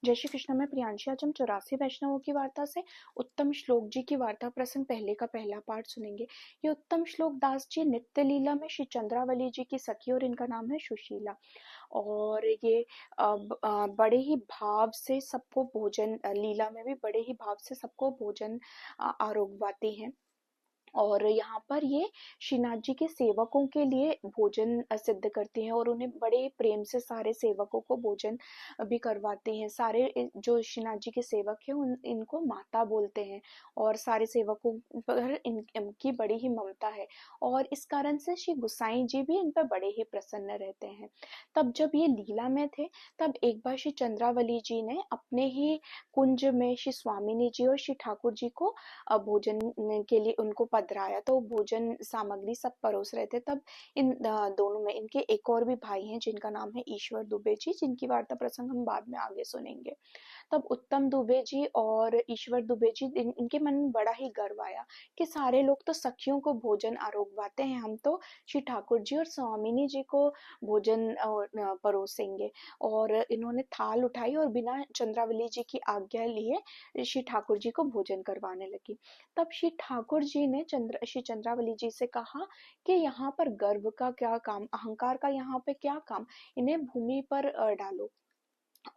जय श्री कृष्ण। मैं प्रियांशी। आज हम 84 वैष्णवों की वार्ता से उत्तम श्लोक जी की वार्ता प्रसंग पहले का पहला पाठ सुनेंगे। ये उत्तम श्लोक दास जी नित्य लीला में श्री चंद्रावली जी की सखी और इनका नाम है सुशीला। और ये बड़े ही भाव से सबको भोजन, लीला में भी बड़े ही भाव से सबको भोजन आरोगवाती हैं। और यहाँ पर ये श्रीनाथ जी के सेवकों के लिए भोजन सिद्ध करती हैं और उन्हें बड़े प्रेम से सारे सेवकों को भोजन भी करवाती हैं। सारे जो श्रीनाथ जी के सेवक हैं इनको माता बोलते हैं और सारे सेवकों पर इनकी बड़ी ही ममता है और इस कारण से श्री गुसाई जी भी इन पर बड़े ही प्रसन्न रहते हैं। तब जब ये लीला में थे तब एक बार श्री चंद्रावली जी ने अपने ही कुंज में श्री स्वामिनी जी और श्री ठाकुर जी को भोजन के लिए उनको पधराया, तो भोजन सामग्री सब परोस रहे थे। तब इन दोनों में इनके एक और भी भाई हैं जिनका नाम है ईश्वर दुबे जी, जिनकी वार्ता प्रसंग हम बाद में आगे सुनेंगे। तब उत्तम दुबे जी और ईश्वर दुबे जी इनके मन में बड़ा ही गर्व आया कि सारे लोग तो सखियों को भोजन आरोगवाते हैं, हम तो श्री ठाकुर जी और स्वामिनी जी को भोजन परोसेंगे। और इन्होंने थाल उठाई और बिना चंद्रावली जी की आज्ञा लिए श्री ठाकुर जी को भोजन करवाने लगी। तब श्री ठाकुर जी ने श्री चंद्रावली जी से कहा कि यहाँ पर गर्व का क्या काम, अहंकार का यहाँ पे क्या काम, इन्हें भूमि पर डालो।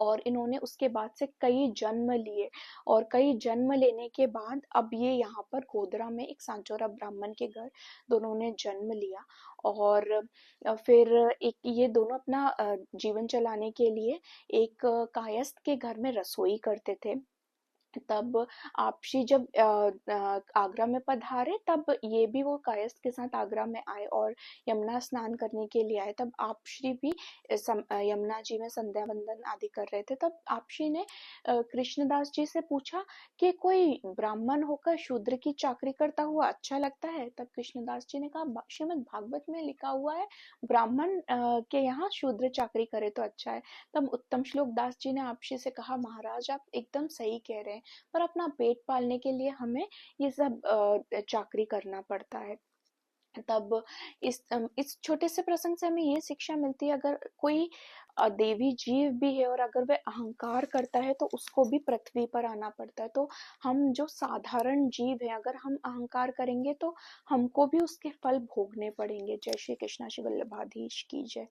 और इन्होंने उसके बाद से कई जन्म लिए और कई जन्म लेने के बाद अब ये यहाँ पर गोधरा में एक सांचौरा ब्राह्मण के घर दोनों ने जन्म लिया। और फिर एक ये दोनों अपना जीवन चलाने के लिए एक कायस्थ के घर में रसोई करते थे। तब आपशी जब आगरा में पधारे तब ये भी वो कायस्थ के साथ आगरा में आए और यमुना स्नान करने के लिए आए। तब आपश्री भी यमुना जी में संध्या वंदन आदि कर रहे थे। तब आपश्री ने कृष्णदास जी से पूछा कि कोई ब्राह्मण होकर शूद्र की चाकरी करता हुआ अच्छा लगता है। तब कृष्णदास जी ने कहा श्रीमद् भागवत में लिखा हुआ है ब्राह्मण के यहाँ शूद्र चाकरी करे तो अच्छा है। तब उत्तम श्लोक दास जी ने आपश्री से कहा महाराज आप एकदम सही कह रहे हैं, पर अपना पेट पालने के लिए हमें ये सब चाकरी करना पड़ता है। तब इस छोटे से प्रसंग से हमें ये शिक्षा मिलती है, अगर कोई देवी जीव भी है और अगर वह अहंकार करता है तो उसको भी पृथ्वी पर आना पड़ता है। तो हम जो साधारण जीव है अगर हम अहंकार करेंगे तो हमको भी उसके फल भोगने पड़ेंगे। जय श्री कृष्णा। श्री वल्लभाधीश की जय।